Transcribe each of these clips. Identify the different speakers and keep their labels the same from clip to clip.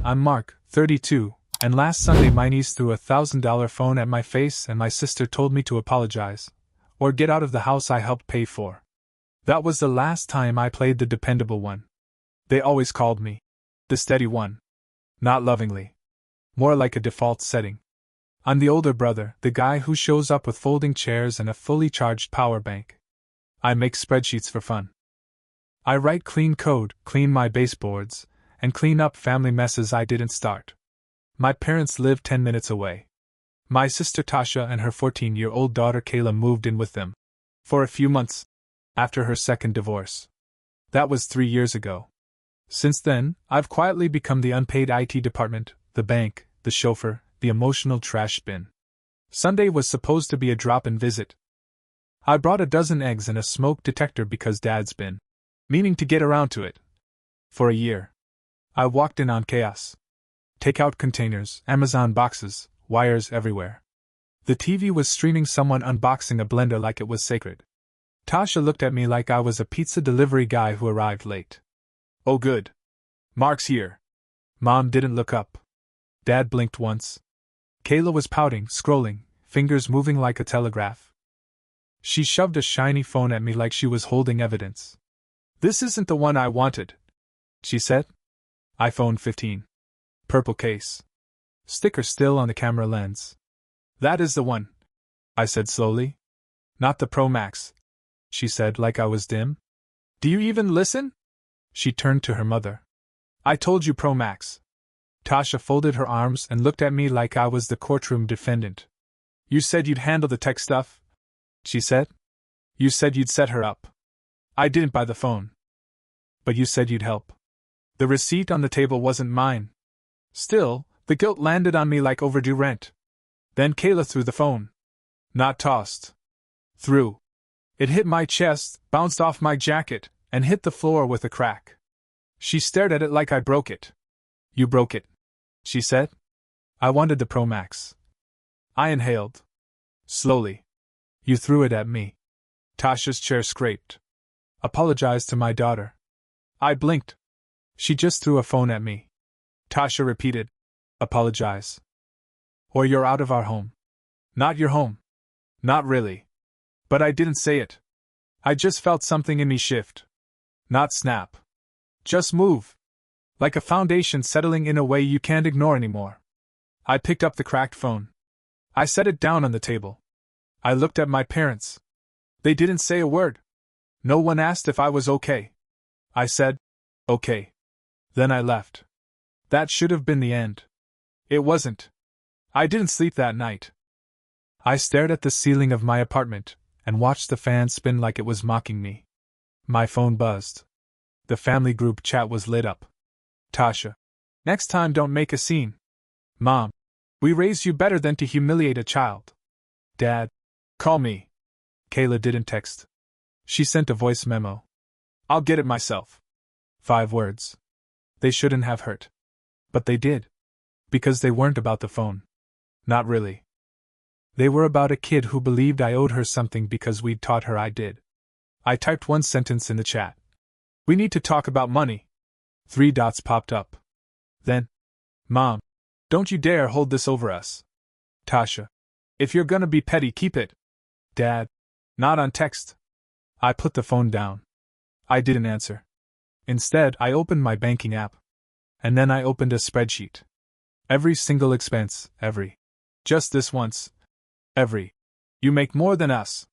Speaker 1: I'm Mark, 32, and last Sunday my niece threw a $1,000 phone at my face and my sister told me to apologize, or get out of the house I helped pay for. That was the last time I played the dependable one. They always called me the steady one. Not lovingly. More like a default setting. I'm the older brother, the guy who shows up with folding chairs and a fully charged power bank. I make spreadsheets for fun. I write clean code, clean my baseboards, and clean up family messes I didn't start. My parents live 10 minutes away. My sister Tasha and her 14-year-old daughter Kayla moved in with them. For a few months. After her second divorce. That was 3 years ago. Since then, I've quietly become the unpaid IT department, the bank, the chauffeur, the emotional trash bin. Sunday was supposed to be a drop-in visit. I brought a dozen eggs and a smoke detector because Dad's been meaning to get around to it. For a year. I walked in on chaos. Takeout containers, Amazon boxes, wires everywhere. The TV was streaming someone unboxing a blender like it was sacred. Tasha looked at me like I was a pizza delivery guy who arrived late. Oh good. Mark's here. Mom didn't look up. Dad blinked once. Kayla was pouting, scrolling, fingers moving like a telegraph. She shoved a shiny phone at me like she was holding evidence. This isn't the one I wanted, she said. iPhone 15. Purple case. Sticker still on the camera lens. That is the one, I said slowly. Not the Pro Max, she said like I was dim. Do you even listen? She turned to her mother. I told you Pro Max. Tasha folded her arms and looked at me like I was the courtroom defendant. You said you'd handle the tech stuff, she said. You said you'd set her up. I didn't buy the phone. But you said you'd help. The receipt on the table wasn't mine. Still, the guilt landed on me like overdue rent. Then Kayla threw the phone. Not tossed. Threw. It hit my chest, bounced off my jacket, and hit the floor with a crack. She stared at it like I broke it. You broke it, she said. I wanted the Pro Max. I inhaled. Slowly. You threw it at me. Tasha's chair scraped. Apologized to my daughter. I blinked. She just threw a phone at me. Tasha repeated. Apologize. Or you're out of our home. Not your home. Not really. But I didn't say it. I just felt something in me shift. Not snap. Just move. Like a foundation settling in a way you can't ignore anymore. I picked up the cracked phone. I set it down on the table. I looked at my parents. They didn't say a word. No one asked if I was okay. I said, okay. Then I left. That should have been the end. It wasn't. I didn't sleep that night. I stared at the ceiling of my apartment and watched the fan spin like it was mocking me. My phone buzzed. The family group chat was lit up. Tasha. Next time don't make a scene. Mom. We raised you better than to humiliate a child. Dad. Call me. Kayla didn't text. She sent a voice memo. I'll get it myself. 5 words. They shouldn't have hurt. But they did. Because they weren't about the phone. Not really. They were about a kid who believed I owed her something because we'd taught her I did. I typed one sentence in the chat. We need to talk about money. 3 dots popped up. Then, Mom, don't you dare hold this over us. Tasha. If you're gonna be petty, keep it. Dad. Not on text. I put the phone down. I didn't answer. Instead, I opened my banking app. And then I opened a spreadsheet. Every single expense, every. Just this once. Every. You make more than us.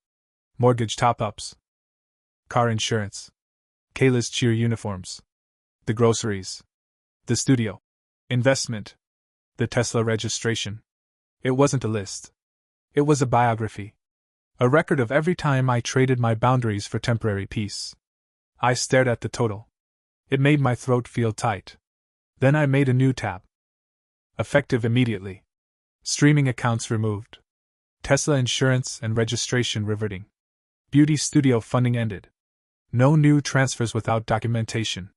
Speaker 1: Mortgage top-ups. Car insurance. Kayla's cheer uniforms. The groceries. The studio. Investment. The Tesla registration. It wasn't a list. It was a biography. A record of every time I traded my boundaries for temporary peace. I stared at the total. It made my throat feel tight. Then I made a new tab. Effective immediately. Streaming accounts removed. Tesla insurance and registration reverting. Beauty studio funding ended. No new transfers without documentation.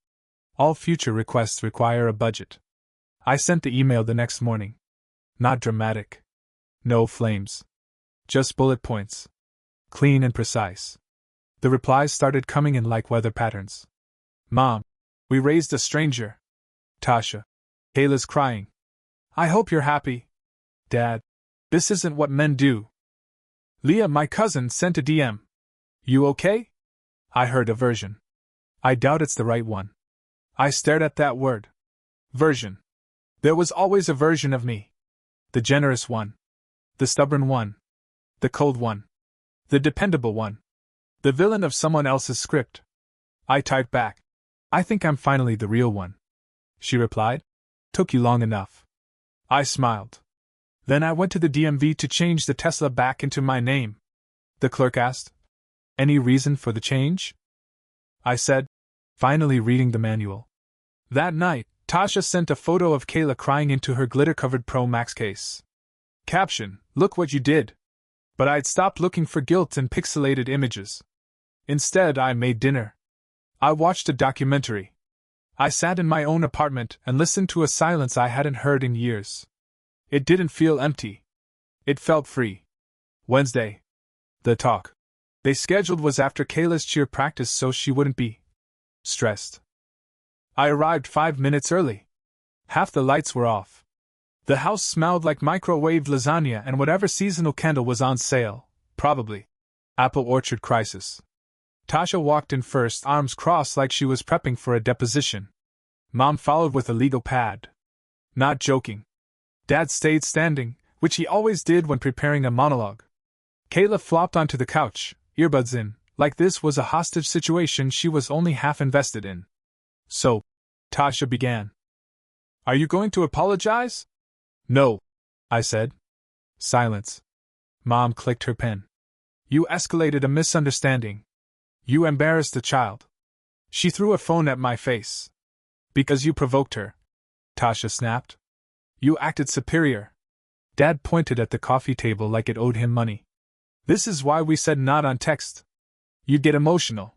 Speaker 1: All future requests require a budget. I sent the email the next morning. Not dramatic. No flames. Just bullet points. Clean and precise. The replies started coming in like weather patterns. Mom. We raised a stranger. Tasha. Kayla's crying. I hope you're happy. Dad. This isn't what men do. Leah, my cousin, sent a DM. You okay? I heard a version. I doubt it's the right one. I stared at that word. Version. There was always a version of me. The generous one. The stubborn one. The cold one. The dependable one. The villain of someone else's script. I typed back. I think I'm finally the real one. She replied. Took you long enough. I smiled. Then I went to the DMV to change the Tesla back into my name. The clerk asked. Any reason for the change? I said, finally reading the manual. That night, Tasha sent a photo of Kayla crying into her glitter-covered Pro Max case. Caption, look what you did. But I'd stopped looking for guilt in pixelated images. Instead, I made dinner. I watched a documentary. I sat in my own apartment and listened to a silence I hadn't heard in years. It didn't feel empty. It felt free. Wednesday. The talk they scheduled was after Kayla's cheer practice so she wouldn't be stressed. I arrived 5 minutes early. Half the lights were off. The house smelled like microwaved lasagna and whatever seasonal candle was on sale, probably apple orchard crisis. Tasha walked in first, arms crossed like she was prepping for a deposition. Mom followed with a legal pad. Not joking. Dad stayed standing, which he always did when preparing a monologue. Kayla flopped onto the couch, earbuds in, like this was a hostage situation she was only half invested in. So, Tasha began. Are you going to apologize? No, I said. Silence. Mom clicked her pen. You escalated a misunderstanding. You embarrassed a child. She threw a phone at my face. Because you provoked her, Tasha snapped. You acted superior. Dad pointed at the coffee table like it owed him money. This is why we said not on text. You'd get emotional.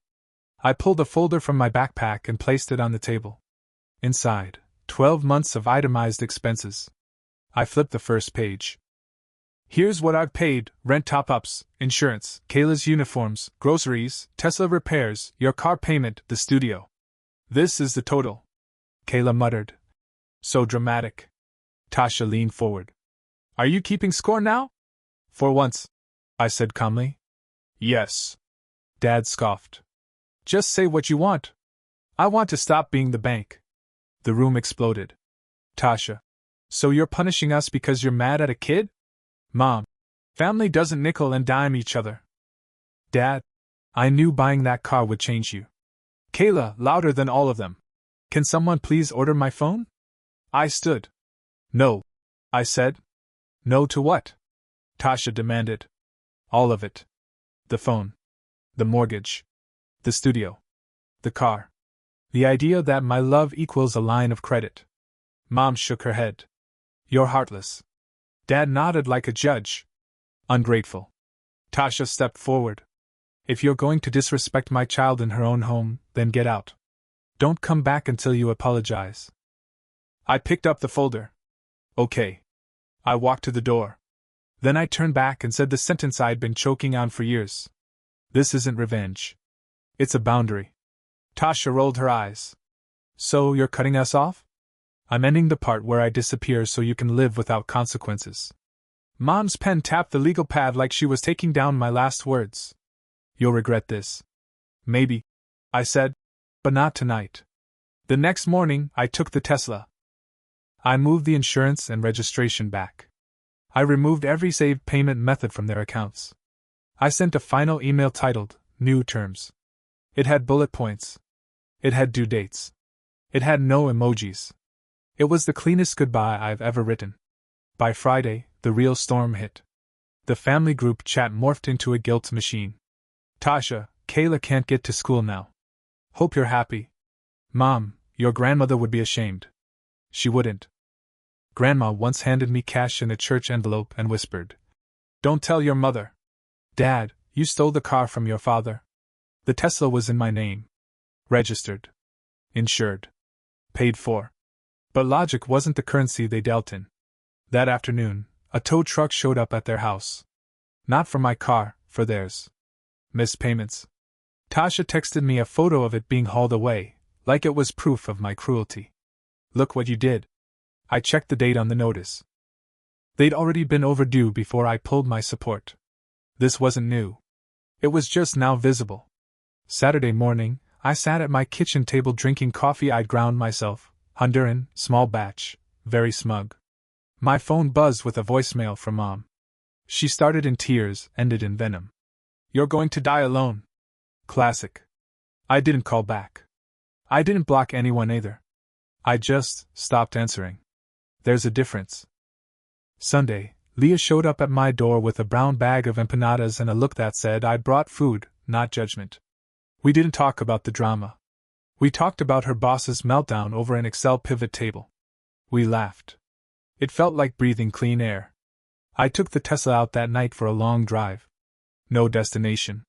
Speaker 1: I pulled a folder from my backpack and placed it on the table. Inside, 12 months of itemized expenses. I flipped the first page. Here's what I've paid: rent top-ups, insurance, Kayla's uniforms, groceries, Tesla repairs, your car payment, the studio. This is the total. Kayla muttered. So dramatic. Tasha leaned forward. Are you keeping score now? For once, I said calmly. Yes. Dad scoffed. Just say what you want. I want to stop being the bank. The room exploded. Tasha. So you're punishing us because you're mad at a kid? Mom. Family doesn't nickel and dime each other. Dad. I knew buying that car would change you. Kayla, louder than all of them. Can someone please order my phone? I stood. No. I said. No to what? Tasha demanded. All of it. The phone. The mortgage. The studio. The car. The idea that my love equals a line of credit. Mom shook her head. You're heartless. Dad nodded like a judge. Ungrateful. Tasha stepped forward. If you're going to disrespect my child in her own home, then get out. Don't come back until you apologize. I picked up the folder. Okay. I walked to the door. Then I turned back and said the sentence I'd been choking on for years. This isn't revenge. It's a boundary. Tasha rolled her eyes. So you're cutting us off? I'm ending the part where I disappear so you can live without consequences. Mom's pen tapped the legal pad like she was taking down my last words. You'll regret this. Maybe, I said, but not tonight. The next morning, I took the Tesla. I moved the insurance and registration back. I removed every saved payment method from their accounts. I sent a final email titled, New Terms. It had bullet points. It had due dates. It had no emojis. It was the cleanest goodbye I've ever written. By Friday, the real storm hit. The family group chat morphed into a guilt machine. Tasha, Kayla can't get to school now. Hope you're happy. Mom, your grandmother would be ashamed. She wouldn't. Grandma once handed me cash in a church envelope and whispered, Don't tell your mother. Dad, you stole the car from your father. The Tesla was in my name. Registered. Insured. Paid for. But logic wasn't the currency they dealt in. That afternoon, a tow truck showed up at their house. Not for my car, for theirs. Missed payments. Tasha texted me a photo of it being hauled away, like it was proof of my cruelty. Look what you did. I checked the date on the notice. They'd already been overdue before I pulled my support. This wasn't new. It was just now visible. Saturday morning, I sat at my kitchen table drinking coffee I'd ground myself, Honduran, small batch, very smug. My phone buzzed with a voicemail from Mom. She started in tears, ended in venom. "You're going to die alone." Classic. I didn't call back. I didn't block anyone either. I just stopped answering. There's a difference. Sunday, Leah showed up at my door with a brown bag of empanadas and a look that said I brought food, not judgment. We didn't talk about the drama. We talked about her boss's meltdown over an Excel pivot table. We laughed. It felt like breathing clean air. I took the Tesla out that night for a long drive. No destination.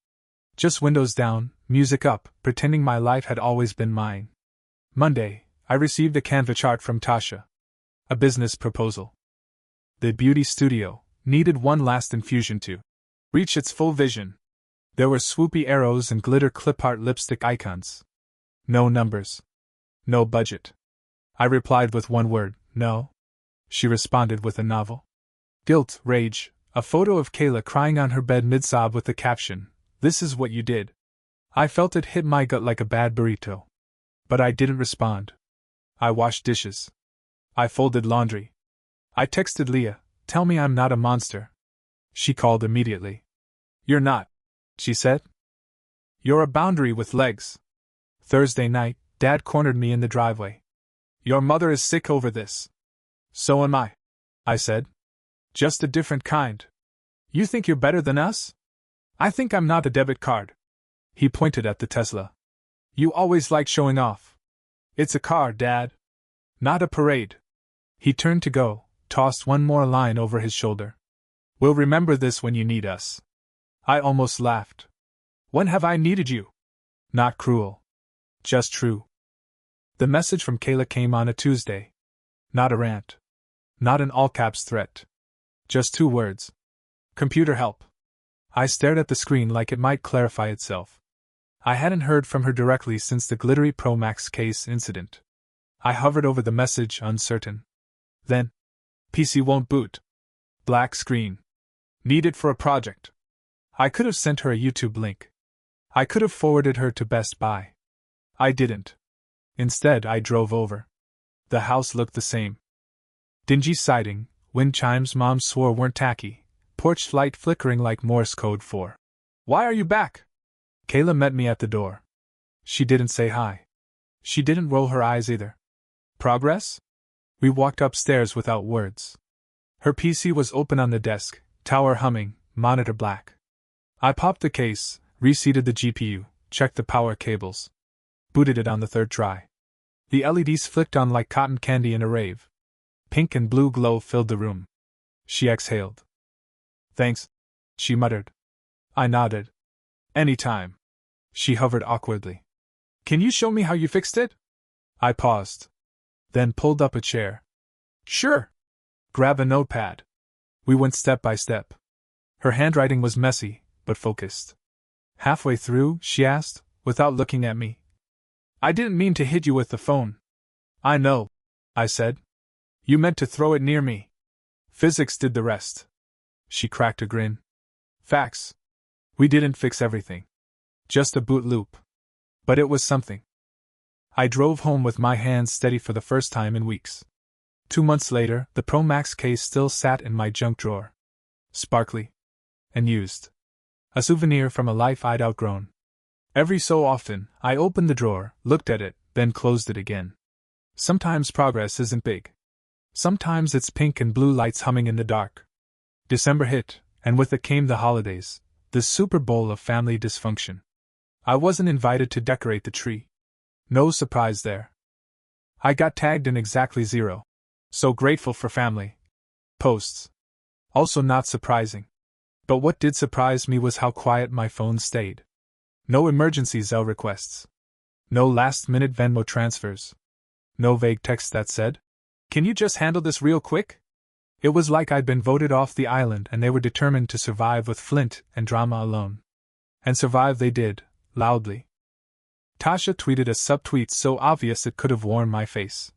Speaker 1: Just windows down, music up, pretending my life had always been mine. Monday, I received a Canva chart from Tasha. A business proposal. The beauty studio needed one last infusion to reach its full vision. There were swoopy arrows and glitter clip art lipstick icons. No numbers. No budget. I replied with one word, no. She responded with a novel. Guilt, rage, a photo of Kayla crying on her bed mid-sob with the caption, "This is what you did." I felt it hit my gut like a bad burrito. But I didn't respond. I washed dishes. I folded laundry. I texted Leah, "Tell me I'm not a monster." She called immediately. "You're not," she said. "You're a boundary with legs." Thursday night, Dad cornered me in the driveway. "Your mother is sick over this." "So am I said. "Just a different kind. You think you're better than us? I think I'm not a debit card." He pointed at the Tesla. "You always like showing off. It's a car, Dad. Not a parade." He turned to go, tossed one more line over his shoulder. "We'll remember this when you need us." I almost laughed. When have I needed you? Not cruel. Just true. The message from Kayla came on a Tuesday. Not a rant. Not an all-caps threat. Just 2 words. Computer help. I stared at the screen like it might clarify itself. I hadn't heard from her directly since the glittery Pro Max case incident. I hovered over the message, uncertain. Then, PC won't boot. Black screen. Needed for a project. I could have sent her a YouTube link. I could have forwarded her to Best Buy. I didn't. Instead, I drove over. The house looked the same. Dingy siding, wind chimes Mom swore weren't tacky, porch light flickering like Morse code for "Why are you back?" Kayla met me at the door. She didn't say hi. She didn't roll her eyes either. Progress? We walked upstairs without words. Her PC was open on the desk, tower humming, monitor black. I popped the case, reseated the GPU, checked the power cables. Booted it on the 3rd try. The LEDs flicked on like cotton candy in a rave. Pink and blue glow filled the room. She exhaled. Thanks, she muttered. I nodded. Anytime. She hovered awkwardly. Can you show me how you fixed it? I paused. Then pulled up a chair. Sure. Grab a notepad. We went step by step. Her handwriting was messy, but focused. Halfway through, she asked, without looking at me. I didn't mean to hit you with the phone. I know, I said. You meant to throw it near me. Physics did the rest. She cracked a grin. Facts. We didn't fix everything. Just a boot loop. But it was something. I drove home with my hands steady for the first time in weeks. 2 months later, the Pro Max case still sat in my junk drawer. Sparkly. And used. A souvenir from a life I'd outgrown. Every so often, I opened the drawer, looked at it, then closed it again. Sometimes progress isn't big. Sometimes it's pink and blue lights humming in the dark. December hit, and with it came the holidays, the Super Bowl of family dysfunction. I wasn't invited to decorate the tree. No surprise there. I got tagged in exactly 0. So grateful for family posts. Also not surprising. But what did surprise me was how quiet my phone stayed. No emergency Zelle requests. No last-minute Venmo transfers. No vague text that said, "Can you just handle this real quick?" It was like I'd been voted off the island and they were determined to survive with Flint and drama alone. And survive they did, loudly. Tasha tweeted a subtweet so obvious it could have worn my face.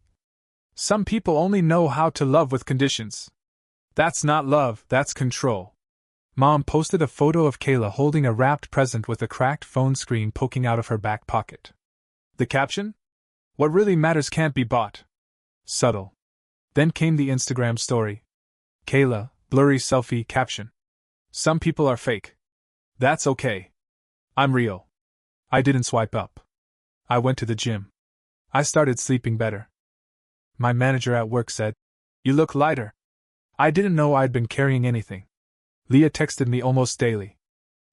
Speaker 1: Some people only know how to love with conditions. That's not love, that's control. Mom posted a photo of Kayla holding a wrapped present with a cracked phone screen poking out of her back pocket. The caption? What really matters can't be bought. Subtle. Then came the Instagram story. Kayla, blurry selfie caption. Some people are fake. That's okay. I'm real. I didn't swipe up. I went to the gym. I started sleeping better. My manager at work said, "You look lighter." I didn't know I'd been carrying anything. Leah texted me almost daily.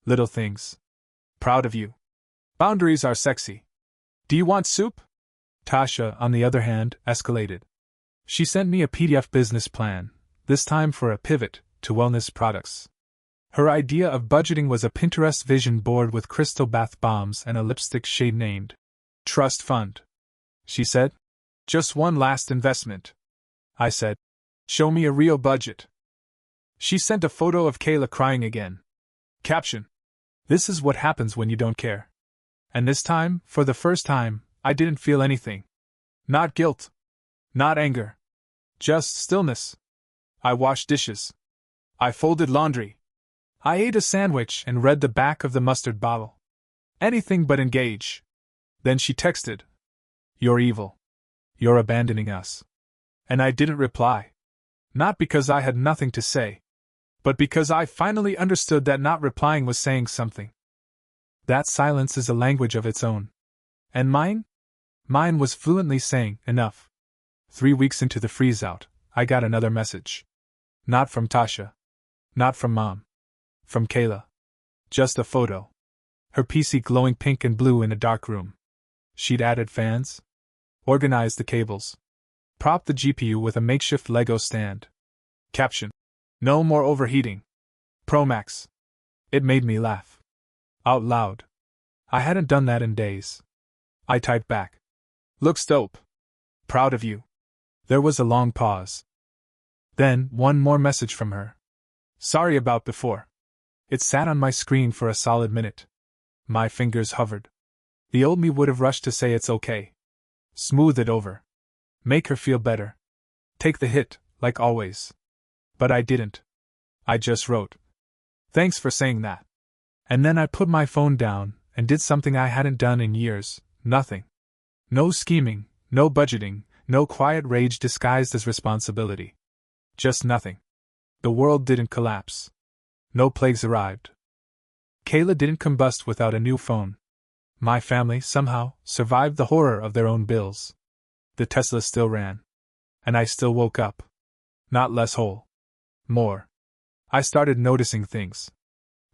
Speaker 1: Little things. Proud of you. Boundaries are sexy. Do you want soup? Tasha, on the other hand, escalated. She sent me a PDF business plan, this time for a pivot to wellness products. Her idea of budgeting was a Pinterest vision board with crystal bath bombs and a lipstick shade named Trust Fund. She said, "Just one last investment." I said, "Show me a real budget." She sent a photo of Kayla crying again. Caption: "This is what happens when you don't care." And this time, for the first time, I didn't feel anything. Not guilt. Not anger. Just stillness. I washed dishes. I folded laundry. I ate a sandwich and read the back of the mustard bottle. Anything but engage. Then she texted, "You're evil. You're abandoning us." And I didn't reply. Not because I had nothing to say, but because I finally understood that not replying was saying something. That silence is a language of its own. And mine? Mine was fluently saying, "Enough." 3 weeks into the freeze-out, I got another message. Not from Tasha. Not from Mom. From Kayla. Just a photo. Her PC glowing pink and blue in a dark room. She'd added fans. Organized the cables. Propped the GPU with a makeshift Lego stand. Caption: "No more overheating. Pro Max." It made me laugh. Out loud. I hadn't done that in days. I typed back, "Looks dope. Proud of you." There was a long pause. Then, one more message from her. "Sorry about before." It sat on my screen for a solid minute. My fingers hovered. The old me would have rushed to say it's okay. Smooth it over. Make her feel better. Take the hit, like always. But I didn't. I just wrote, "Thanks for saying that." And then I put my phone down and did something I hadn't done in years. Nothing. No scheming, no budgeting, no quiet rage disguised as responsibility. Just nothing. The world didn't collapse. No plagues arrived. Kayla didn't combust without a new phone. My family, somehow, survived the horror of their own bills. The Tesla still ran. And I still woke up. Not less whole. More. I started noticing things.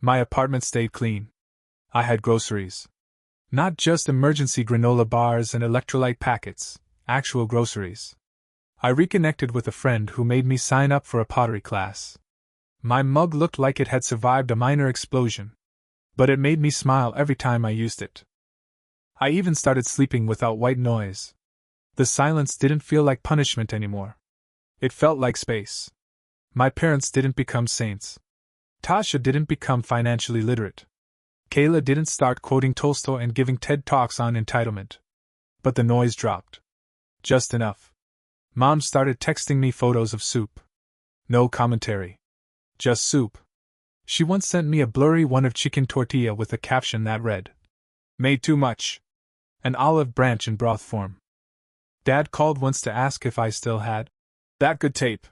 Speaker 1: My apartment stayed clean. I had groceries. Not just emergency granola bars and electrolyte packets, actual groceries. I reconnected with a friend who made me sign up for a pottery class. My mug looked like it had survived a minor explosion. But it made me smile every time I used it. I even started sleeping without white noise. The silence didn't feel like punishment anymore. It felt like space. My parents didn't become saints. Tasha didn't become financially literate. Kayla didn't start quoting Tolstoy and giving TED Talks on entitlement. But the noise dropped. Just enough. Mom started texting me photos of soup. No commentary. Just soup. She once sent me a blurry one of chicken tortilla with a caption that read, "Made too much." An olive branch in broth form. Dad called once to ask if I still had that good tape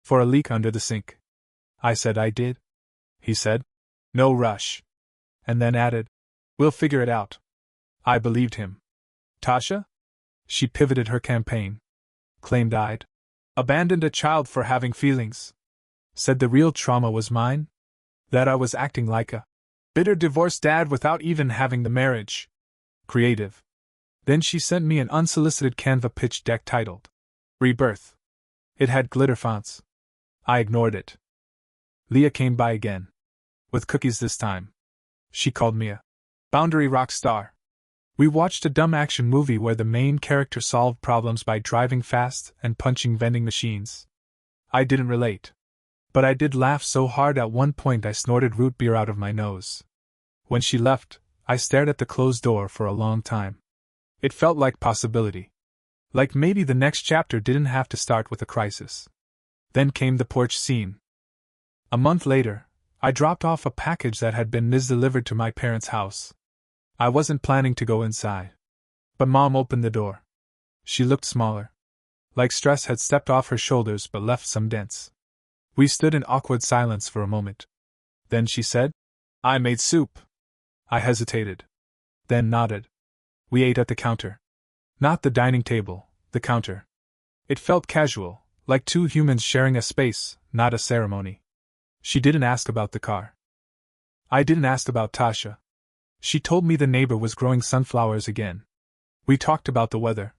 Speaker 1: for a leak under the sink. I said I did. He said, "No rush." And then added, "We'll figure it out." I believed him. Tasha? She pivoted her campaign. Claimed I'd abandoned a child for having feelings. Said the real trauma was mine. That I was acting like a bitter divorced dad without even having the marriage. Creative. Then she sent me an unsolicited Canva pitch deck titled Rebirth. It had glitter fonts. I ignored it. Leah came by again. With cookies this time. She called me a boundary rock star. We watched a dumb action movie where the main character solved problems by driving fast and punching vending machines. I didn't relate. But I did laugh so hard at one point I snorted root beer out of my nose. When she left, I stared at the closed door for a long time. It felt like possibility. Like maybe the next chapter didn't have to start with a crisis. Then came the porch scene. A month later, I dropped off a package that had been delivered to my parents' house. I wasn't planning to go inside. But Mom opened the door. She looked smaller. Like stress had stepped off her shoulders but left some dents. We stood in awkward silence for a moment. Then she said, "I made soup." I hesitated. Then nodded. We ate at the counter. Not the dining table, the counter. It felt casual, like two humans sharing a space, not a ceremony. She didn't ask about the car. I didn't ask about Tasha. She told me the neighbor was growing sunflowers again. We talked about the weather.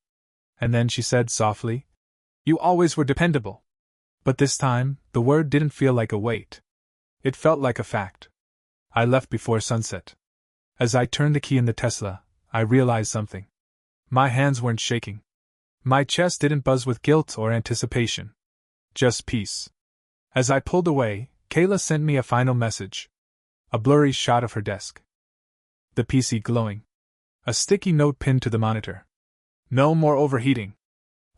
Speaker 1: And then she said softly, "You always were dependable." But this time, the word didn't feel like a weight. It felt like a fact. I left before sunset. As I turned the key in the Tesla, I realized something. My hands weren't shaking. My chest didn't buzz with guilt or anticipation. Just peace. As I pulled away, Kayla sent me a final message. A blurry shot of her desk. The PC glowing. A sticky note pinned to the monitor. "No more overheating."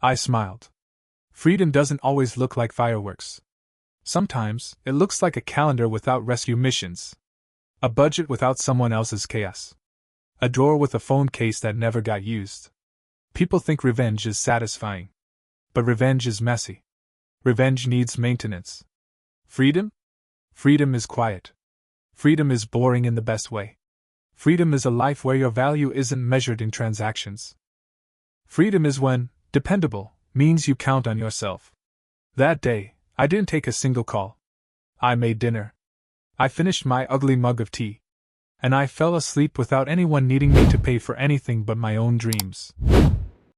Speaker 1: I smiled. Freedom doesn't always look like fireworks. Sometimes, it looks like a calendar without rescue missions. A budget without someone else's chaos. A drawer with a phone case that never got used. People think revenge is satisfying. But revenge is messy. Revenge needs maintenance. Freedom? Freedom is quiet. Freedom is boring in the best way. Freedom is a life where your value isn't measured in transactions. Freedom is when, dependable, means you count on yourself. That day, I didn't take a single call. I made dinner. I finished my ugly mug of tea. And I fell asleep without anyone needing me to pay for anything but my own dreams.